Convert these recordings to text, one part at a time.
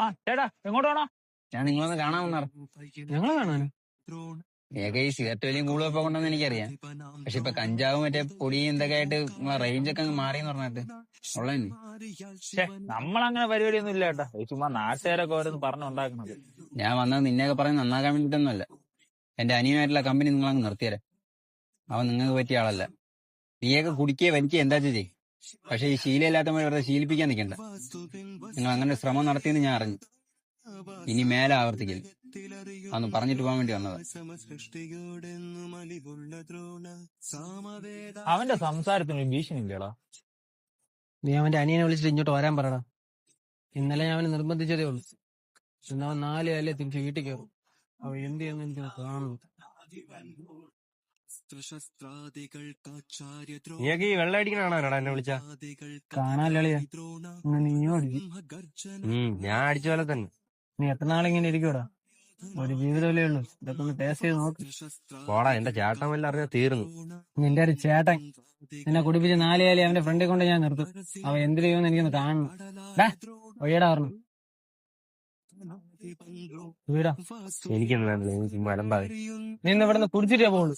ആ ചേട്ടാ എങ്ങോട്ട് വേണോ? ഞാൻ നിങ്ങളൊന്ന് കാണാമെന്നാ. ഞങ്ങളെ കാണാനോ? ഏക ഈ സിഗരറ്റ് വലിയും കൂടുതലൊക്കെ കൊണ്ടെന്ന് എനിക്കറിയാം. പക്ഷെ ഇപ്പൊ കഞ്ചാവ് മറ്റേ പൊടിയും എന്തൊക്കെ ആയിട്ട് റേഞ്ചൊക്കെ അങ്ങ് മാറിയെന്ന് പറഞ്ഞിട്ട് ഉള്ളതന്നെ. ഛേ, നമ്മളങ്ങനെ പരിപാടിയൊന്നും ഇല്ല ചേട്ടാ. ഈ ചുമ്മാ നാട്ടുകാരൊക്കെ ഓരോന്ന് പറഞ്ഞുണ്ടാക്കുന്നത്. ഞാൻ വന്നത് നിന്നെയൊക്കെ പറഞ്ഞ് നന്നാക്കാൻ വേണ്ടിയിട്ടൊന്നുമല്ല. എന്റെ അനിയനായിട്ടുള്ള കമ്പനി നിങ്ങളങ്ങ് നിർത്തിയരെ. അവൻ നിങ്ങൾക്ക് പറ്റിയ ആളല്ല. നീയൊക്കെ കുടിക്കുകയോ വലിക്കുകയോ എന്താ ചെയ്യേ. പക്ഷെ ഈ ശീലമില്ലാത്തവരെ വെറുതെ ശീലിപ്പിക്കാൻ നിൽക്കണ്ട. നിങ്ങൾ അങ്ങനെ ശ്രമം നടത്തിയെന്ന് ഞാൻ അറിഞ്ഞു. ഇനി മേലെ ആവർത്തിക്കില്ല. അന്ന് പറഞ്ഞിട്ട് പോകാൻ വേണ്ടി വന്നതാ. അവന്റെ സംസാരത്തിന് ഭീഷണി ഇല്ലടാ. നീ അവന്റെ അനിയനെ വിളിച്ചിട്ട് ഇങ്ങോട്ട് വരാൻ പറയടാ. ഇന്നലെ ഞാൻ അവനെ നിർബന്ധിച്ചതേ ഉള്ളൂ. ഇന്ന് അവൻ 4 കാലേ തിരിച്ച് വീട്ടിൽ കയറും. അവൻ എന്ത് ചെയ്യുന്നു എനിക്ക് കാണുന്നു. നീയൊക്കെ ഈ വെള്ളം അടിക്കണാണോടാ എന്നെ വിളിച്ച? കാണാനില്ല. നീയോ അടിക്കും. ഞാൻ അടിച്ച പോലെ തന്നെ. നീ എത്ര നാളിങ്ങനെ ഇരിക്കൂടാ? ഒരു ജീവിതമല്ലേ ഉള്ളൂ. ഇതൊക്കെ ഒന്ന് ടേസ്റ്റ് ചെയ്ത് നോക്ക്. പോടാ, എന്റെ ചേട്ടൻ വല്ല അറിഞ്ഞാൽ തീർന്നു. നിന്റെ ഒരു ചേട്ടൻ നിന്നെ കുടിപ്പിച്ച് 4 കാലി അവന്റെ ഫ്രണ്ടിൽ കൊണ്ട് ഞാൻ നിർത്തും. അവൻ എന്ത് ചെയ്യുമെന്ന് എനിക്കൊന്ന് കാണണം. ഒയ്യടാ പറഞ്ഞു വീടാ. എനിക്കൊന്നും വേണ്ട, എനിക്ക് മലമ്പാവേ. നീ ഇന്ന് ഇവിടുന്ന് കുടിച്ചിട്ടേ പോകുള്ളൂ.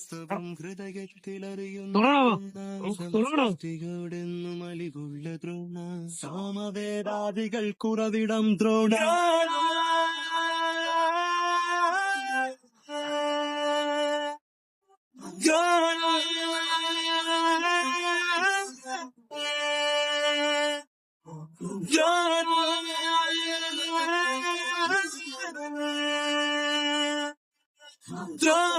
സാമവേദാദികൾ കുറവിടം ദ്രോണ John